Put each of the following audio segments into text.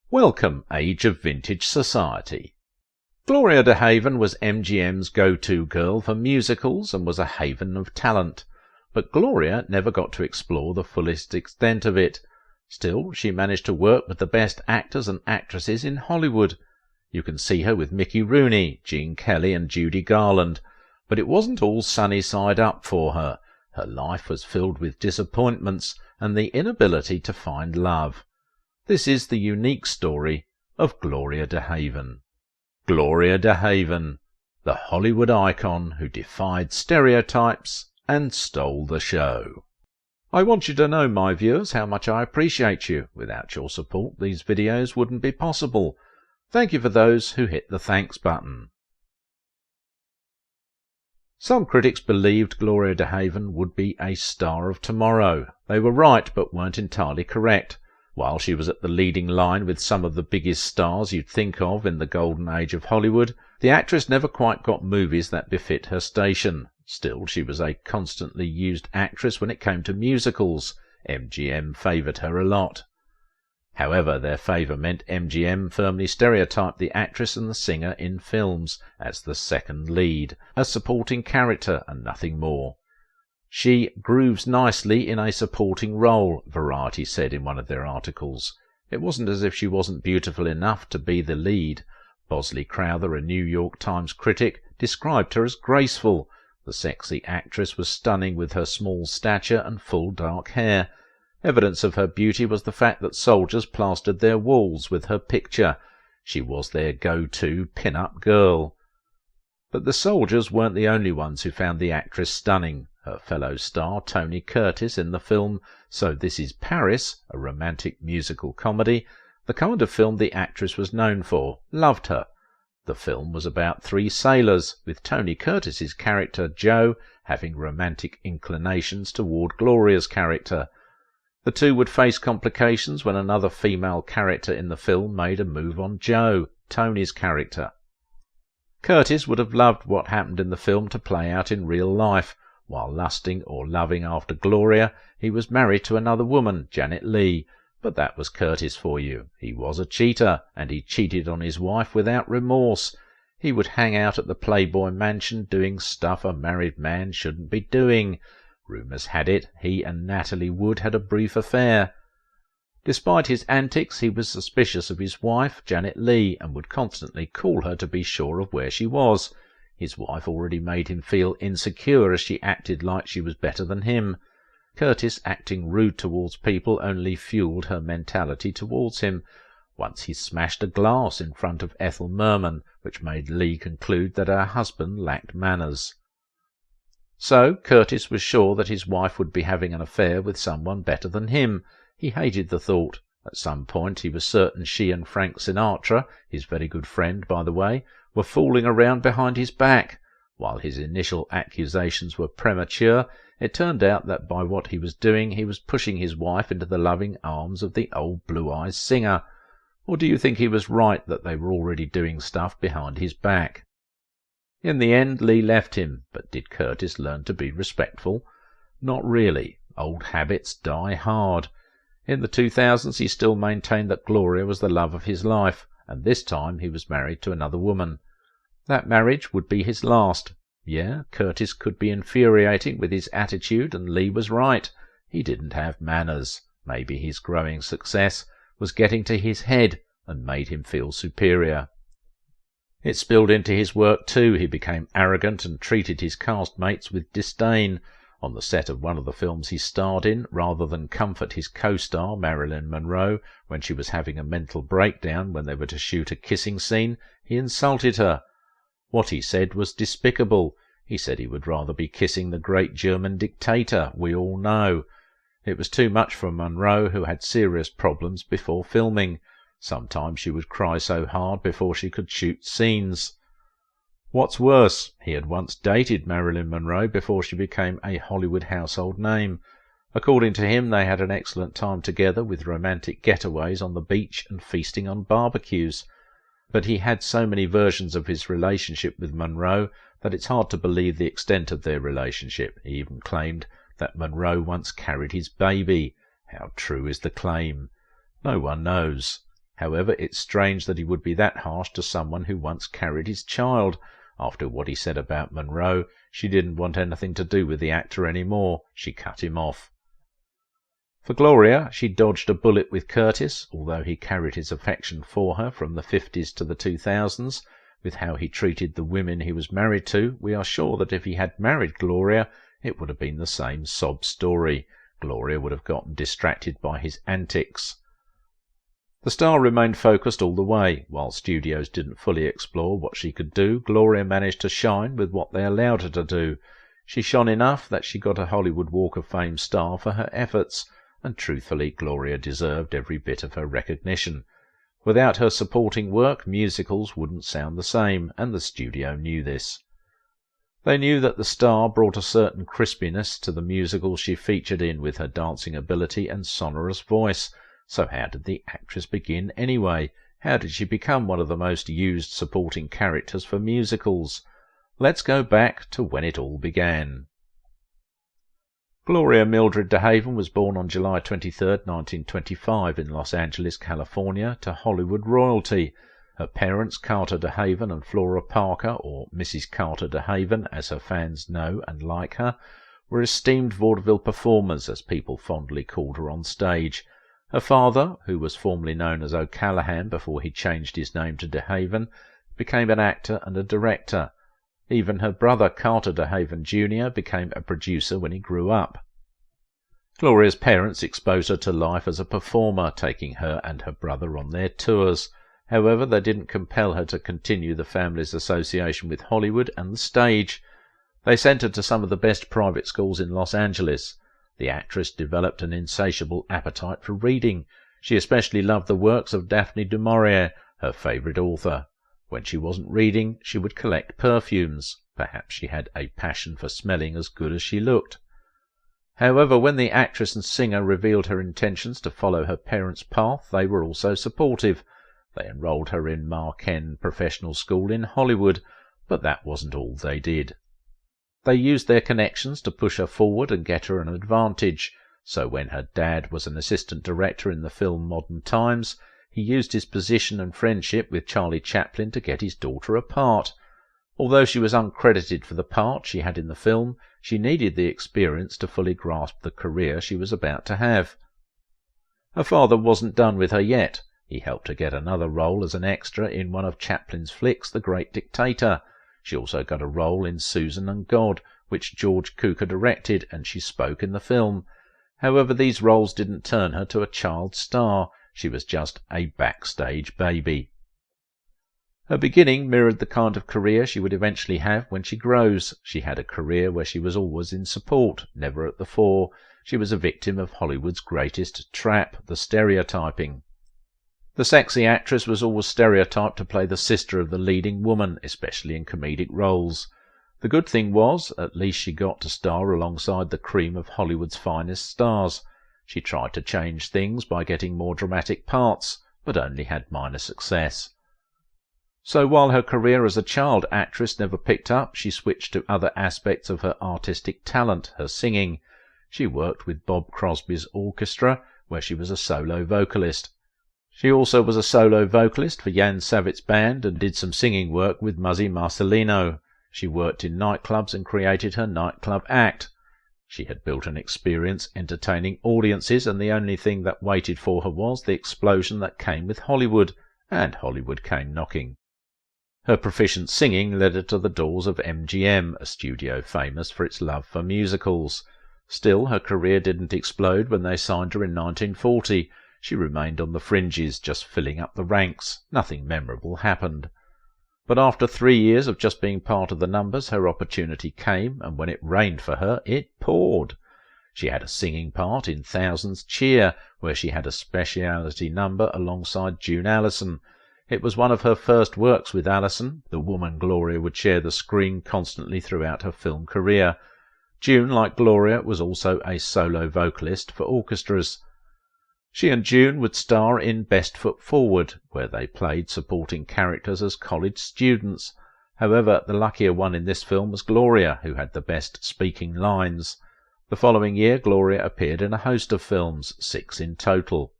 Welcome, age of vintage society. Gloria DeHaven was MGM's go-to girl for musicals and was a haven of talent. But Gloria never got to explore the fullest extent of it. Still, she managed to work with the best actors and actresses in Hollywood. You can see her with Mickey Rooney, Gene Kelly and Judy Garland. But it wasn't all sunny side up for her. Her life was filled with disappointments and the inability to find love. This is the unique story of Gloria DeHaven. Gloria DeHaven, the Hollywood icon who defied stereotypes and stole the show. I want you to know, my viewers, how much I appreciate you. Without your support, these videos wouldn't be possible. Thank you for those who hit the thanks button. Some critics believed Gloria DeHaven would be a star of tomorrow. They were right, but weren't entirely correct. While she was at the leading line with some of the biggest stars you'd think of in the golden age of Hollywood, the actress never quite got movies that befit her station. Still, she was a constantly used actress when it came to musicals. MGM favoured her a lot. However, their favour meant MGM firmly stereotyped the actress and the singer in films as the second lead, a supporting character and nothing more. She grooves nicely in a supporting role, Variety said in one of their articles. It wasn't as if she wasn't beautiful enough to be the lead. Bosley Crowther, a New York Times critic, described her as graceful. The sexy actress was stunning with her small stature and full dark hair. Evidence of her beauty was the fact that soldiers plastered their walls with her picture. She was their go-to pin-up girl. But the soldiers weren't the only ones who found the actress stunning. Her fellow star, Tony Curtis, in the film So This Is Paris, a romantic musical comedy, the kind of film the actress was known for, loved her. The film was about three sailors, with Tony Curtis's character, Joe, having romantic inclinations toward Gloria's character. The two would face complications when another female character in the film made a move on Joe, Tony's character. Curtis would have loved what happened in the film to play out in real life. While lusting or loving after Gloria, he was married to another woman, Janet Leigh. But that was Curtis for you. He was a cheater, and he cheated on his wife without remorse. He would hang out at the Playboy Mansion doing stuff a married man shouldn't be doing. Rumours had it he and Natalie Wood had a brief affair. Despite his antics, he was suspicious of his wife, Janet Leigh, and would constantly call her to be sure of where she was. His wife already made him feel insecure as she acted like she was better than him. Curtis acting rude towards people only fueled her mentality towards him. Once he smashed a glass in front of Ethel Merman, which made Leigh conclude that her husband lacked manners. So Curtis was sure that his wife would be having an affair with someone better than him. He hated the thought. At some point he was certain she and Frank Sinatra, his very good friend by the way, were fooling around behind his back. While his initial accusations were premature, it turned out that by what he was doing he was pushing his wife into the loving arms of the old blue-eyed singer. Or do you think he was right that they were already doing stuff behind his back? In the end, Leigh left him, but did Curtis learn to be respectful? Not really. Old habits die hard. In the 2000s he still maintained that Gloria was the love of his life, and this time he was married to another woman. That marriage would be his last. Yeah, Curtis could be infuriating with his attitude, and Leigh was right. He didn't have manners. Maybe his growing success was getting to his head and made him feel superior. It spilled into his work too. He became arrogant and treated his castmates with disdain. On the set of one of the films he starred in, rather than comfort his co-star Marilyn Monroe when she was having a mental breakdown when they were to shoot a kissing scene, he insulted her. What he said was despicable. He said he would rather be kissing the great German dictator, we all know. It was too much for Monroe, who had serious problems before filming. Sometimes she would cry so hard before she could shoot scenes. What's worse, he had once dated Marilyn Monroe before she became a Hollywood household name. According to him, they had an excellent time together with romantic getaways on the beach and feasting on barbecues. But he had so many versions of his relationship with Monroe that it's hard to believe the extent of their relationship. He even claimed that Monroe once carried his baby. How true is the claim? No one knows. However, it's strange that he would be that harsh to someone who once carried his child. After what he said about Monroe, she didn't want anything to do with the actor any more. She cut him off. For Gloria, she dodged a bullet with Curtis, although he carried his affection for her from the 50s to the 2000s. With how he treated the women he was married to, we are sure that if he had married Gloria, it would have been the same sob story. Gloria would have gotten distracted by his antics. The star remained focused all the way. While studios didn't fully explore what she could do, Gloria managed to shine with what they allowed her to do. She shone enough that she got a Hollywood Walk of Fame star for her efforts, and truthfully, Gloria deserved every bit of her recognition. Without her supporting work, musicals wouldn't sound the same, and the studio knew this. They knew that the star brought a certain crispiness to the musicals she featured in with her dancing ability and sonorous voice. So how did the actress begin anyway? How did she become one of the most used supporting characters for musicals? Let's go back to when it all began. Gloria Mildred DeHaven was born on July 23, 1925 in Los Angeles, California, to Hollywood royalty. Her parents, Carter DeHaven and Flora Parker, or Mrs. Carter DeHaven as her fans know and like her, were esteemed vaudeville performers, as people fondly called her on stage. Her father, who was formerly known as O'Callahan before he changed his name to DeHaven, became an actor and a director. Even her brother, Carter DeHaven Jr., became a producer when he grew up. Gloria's parents exposed her to life as a performer, taking her and her brother on their tours. However, they didn't compel her to continue the family's association with Hollywood and the stage. They sent her to some of the best private schools in Los Angeles. The actress developed an insatiable appetite for reading. She especially loved the works of Daphne du Maurier, her favourite author. When she wasn't reading, she would collect perfumes. Perhaps she had a passion for smelling as good as she looked. However, when the actress and singer revealed her intentions to follow her parents' path, they were also supportive. They enrolled her in Marken Professional School in Hollywood, but that wasn't all they did. They used their connections to push her forward and get her an advantage. So when her dad was an assistant director in the film Modern Times, he used his position and friendship with Charlie Chaplin to get his daughter a part. Although she was uncredited for the part she had in the film, she needed the experience to fully grasp the career she was about to have. Her father wasn't done with her yet. He helped her get another role as an extra in one of Chaplin's flicks, The Great Dictator. She also got a role in Susan and God, which George Cukor directed, and she spoke in the film. However, these roles didn't turn her to a child star. She was just a backstage baby. Her beginning mirrored the kind of career she would eventually have when she grows. She had a career where she was always in support, never at the fore. She was a victim of Hollywood's greatest trap, the stereotyping. The sexy actress was always stereotyped to play the sister of the leading woman, especially in comedic roles. The good thing was, at least she got to star alongside the cream of Hollywood's finest stars. She tried to change things by getting more dramatic parts, but only had minor success. So while her career as a child actress never picked up, she switched to other aspects of her artistic talent, her singing. She worked with Bob Crosby's orchestra, where she was a solo vocalist. She also was a solo vocalist for Jan Savitz's band and did some singing work with Muzzy Marcelino. She worked in nightclubs and created her nightclub act. She had built an experience entertaining audiences, and the only thing that waited for her was the explosion that came with Hollywood, and Hollywood came knocking. Her proficient singing led her to the doors of MGM, a studio famous for its love for musicals. Still, her career didn't explode when they signed her in 1940. She remained on the fringes, just filling up the ranks. Nothing memorable happened. But after 3 years of just being part of the numbers, her opportunity came, and when it rained for her, it poured. She had a singing part in Thousands Cheer, where she had a speciality number alongside June Allyson. It was one of her first works with Allyson. The woman Gloria would share the screen constantly throughout her film career. June, like Gloria, was also a solo vocalist for orchestras. She and June would star in Best Foot Forward, where they played supporting characters as college students. However, the luckier one in this film was Gloria, who had the best speaking lines. The following year, Gloria appeared in a host of films, 6 in total.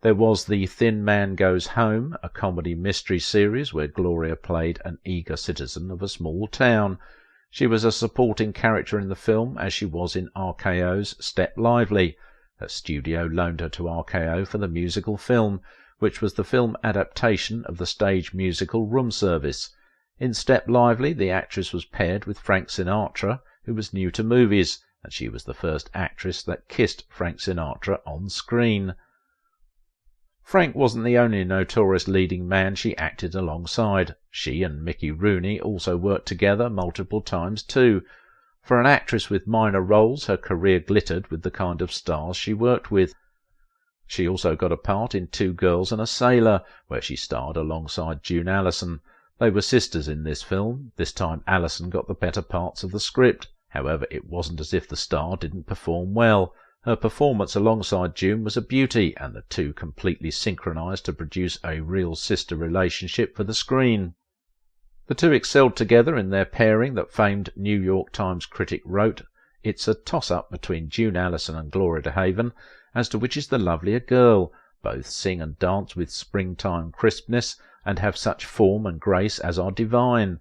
There was The Thin Man Goes Home, a comedy mystery series where Gloria played an eager citizen of a small town. She was a supporting character in the film as she was in RKO's Step Lively. Her studio loaned her to RKO for the musical film, which was the film adaptation of the stage musical Room Service. In Step Lively, the actress was paired with Frank Sinatra, who was new to movies, and she was the first actress that kissed Frank Sinatra on screen. Frank wasn't the only notorious leading man she acted alongside. She and Mickey Rooney also worked together multiple times too. For an actress with minor roles, her career glittered with the kind of stars she worked with. She also got a part in Two Girls and a Sailor, where she starred alongside June Allyson. They were sisters in this film. This time Allyson got the better parts of the script. However, it wasn't as if the star didn't perform well. Her performance alongside June was a beauty, and the two completely synchronized to produce a real sister relationship for the screen. The two excelled together in their pairing that famed New York Times critic wrote, "It's a toss-up between June Allyson and Gloria DeHaven as to which is the lovelier girl. Both sing and dance with springtime crispness, and have such form and grace as are divine."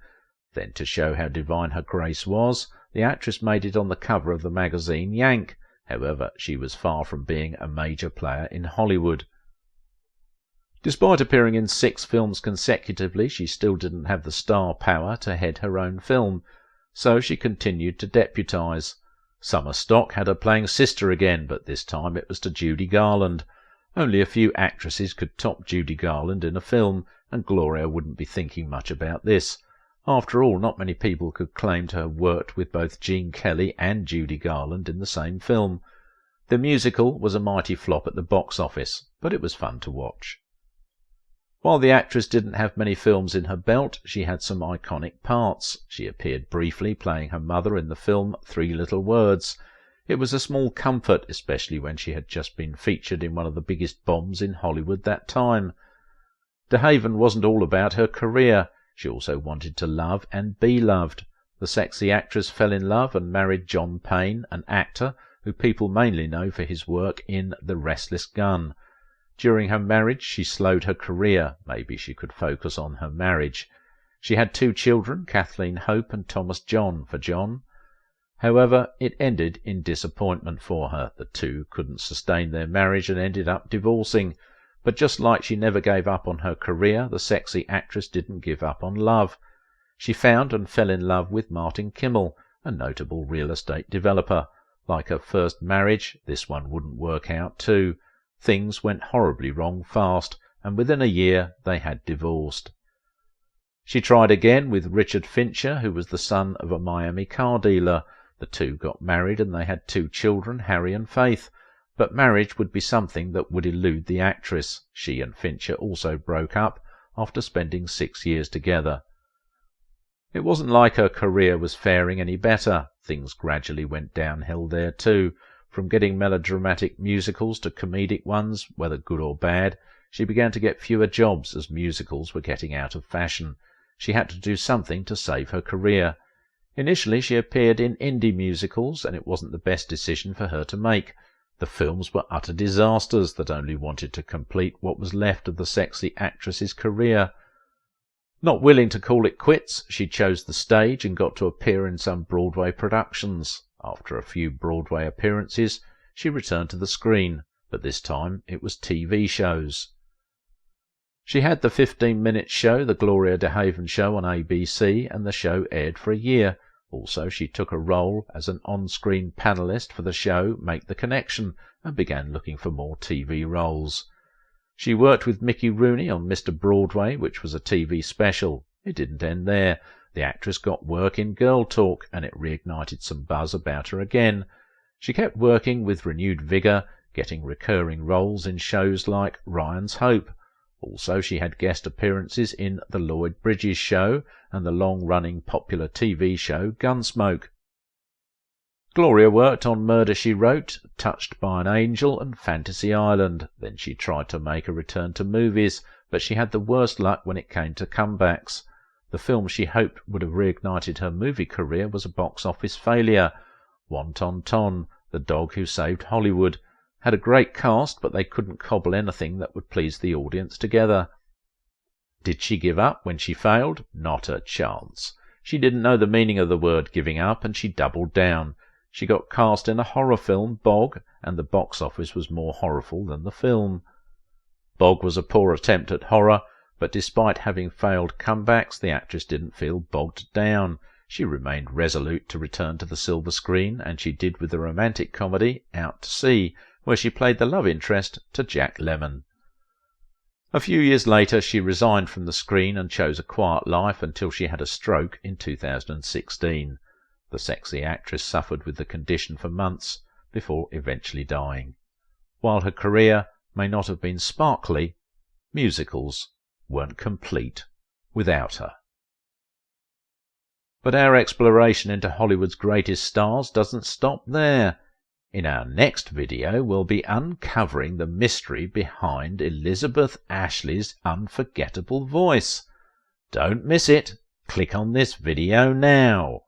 Then, to show how divine her grace was, the actress made it on the cover of the magazine Yank. However, she was far from being a major player in Hollywood. Despite appearing in 6 films consecutively, she still didn't have the star power to head her own film, so she continued to deputise. Summer stock had her playing sister again, but this time it was to Judy Garland. Only a few actresses could top Judy Garland in a film, and Gloria wouldn't be thinking much about this. After all, not many people could claim to have worked with both Gene Kelly and Judy Garland in the same film. The musical was a mighty flop at the box office, but it was fun to watch. While the actress didn't have many films in her belt, she had some iconic parts. She appeared briefly playing her mother in the film Three Little Words. It was a small comfort, especially when she had just been featured in one of the biggest bombs in Hollywood that time. DeHaven wasn't all about her career. She also wanted to love and be loved. The sexy actress fell in love and married John Payne, an actor who people mainly know for his work in The Restless Gun. During her marriage, she slowed her career. Maybe she could focus on her marriage. She had 2 children, Kathleen Hope and Thomas John, for John. However, it ended in disappointment for her. The two couldn't sustain their marriage and ended up divorcing. But just like she never gave up on her career, the sexy actress didn't give up on love. She found and fell in love with Martin Kimmel, a notable real estate developer. Like her first marriage, this one wouldn't work out too. Things went horribly wrong fast, and within a year they had divorced. She tried again with Richard Fincher, who was the son of a Miami car dealer. The two got married and they had 2 children, Harry and Faith. But marriage would be something that would elude the actress. She and Fincher also broke up after spending 6 years together. It wasn't like her career was faring any better. Things gradually went downhill there too. From getting melodramatic musicals to comedic ones, whether good or bad, she began to get fewer jobs as musicals were getting out of fashion. She had to do something to save her career. Initially she appeared in indie musicals, and it wasn't the best decision for her to make. The films were utter disasters that only wanted to complete what was left of the sexy actress's career. Not willing to call it quits, she chose the stage and got to appear in some Broadway productions. After a few Broadway appearances, she returned to the screen, but this time it was TV shows. She had the 15-minute show, The Gloria DeHaven Show, on ABC, and the show aired for a year. Also, she took a role as an on-screen panellist for the show Make the Connection and began looking for more TV roles. She worked with Mickey Rooney on Mr. Broadway, which was a TV special. It didn't end there. The actress got work in Girl Talk, and it reignited some buzz about her again. She kept working with renewed vigour, getting recurring roles in shows like Ryan's Hope. Also, she had guest appearances in The Lloyd Bridges Show and the long-running popular TV show Gunsmoke. Gloria worked on Murder, She Wrote, Touched by an Angel and Fantasy Island. Then she tried to make a return to movies, but she had the worst luck when it came to comebacks. The film she hoped would have reignited her movie career was a box office failure. Wonton Ton, The Dog Who Saved Hollywood. had a great cast, but they couldn't cobble anything that would please the audience together. Did she give up when she failed? Not a chance. She didn't know the meaning of the word giving up, and she doubled down. She got cast in a horror film, Bog, and the box office was more horrible than the film. Bog was a poor attempt at horror, but despite having failed comebacks, the actress didn't feel bogged down. She remained resolute to return to the silver screen, and she did with the romantic comedy Out to Sea, where she played the love interest to Jack Lemmon. A few years later she resigned from the screen and chose a quiet life until she had a stroke in 2016. The sexy actress suffered with the condition for months before eventually dying. While her career may not have been sparkly, musicals weren't complete without her. But our exploration into Hollywood's greatest stars doesn't stop there. In our next video, we'll be uncovering the mystery behind Elizabeth Ashley's unforgettable voice. Don't miss it. Click on this video now.